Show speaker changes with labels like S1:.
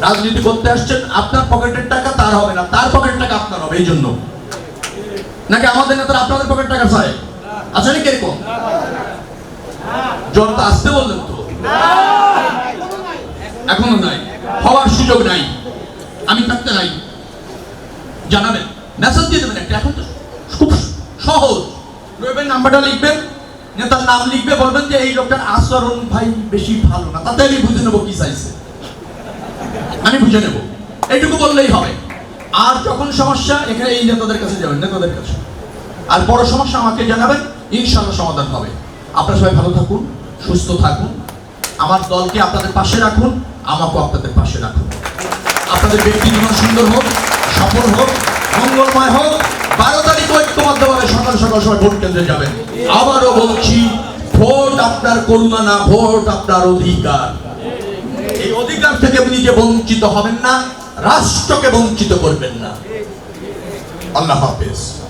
S1: রাজনীতি করতে আসছেন, আপনার পকেটের টাকা তার হবে না, তার পকেটের টাকা আপনার হবে। এই জন্য নাকি আমাদের নেতারা আপনাদের পকেটের টাকা চায়? আছে নাকি এরকম? জনতা আসতে বললেন তো, এখনো নাই, হওয়ার সুযোগ নাই। আমি থাকতে নাই, জানাবেন, মেসেজ দিয়ে দেবেন একটা। এখন তো খুব সহজ, নাম্বারটা লিখবেন, নেতার নাম লিখবে, বলবেন যে এই লোকটার আচরণ ভাই বেশি ভালো না, তাতে আমি বুঝে নেবো কি চাইছে, আমি বুঝে নেব, এইটুকু বললেই হবে। আর যখন সমস্যা, এখানে এই নেতাদের কাছে যাবেন, নেতাদের কাছে। আর বড় সমস্যা আমাকে জানাবেন, ইনশাআল্লাহ সমাধান হবে। আপনারা সবাই ভালো থাকুন, সুস্থ থাকুন, আমার দলকে আপনাদের পাশে রাখুন, আমাকেও আপনাদের পাশে রাখুন। আপনাদের ব্যক্তি জীবন সুন্দর হোক, সফল হোক, মঙ্গলময় হোক। 12 তারিখ ঐক্যবদ্ধভাবে সকাল সকাল সবাই ভোট কেন্দ্রে যাবেন। আবারও বলছি, ভোট আপনার করুণা না, ভোট আপনার অধিকার। এই অধিকার থেকে আপনি নিজে বঞ্চিত হবেন না, রাষ্ট্রকে বঞ্চিত করবেন না। আল্লাহ হাফেজ।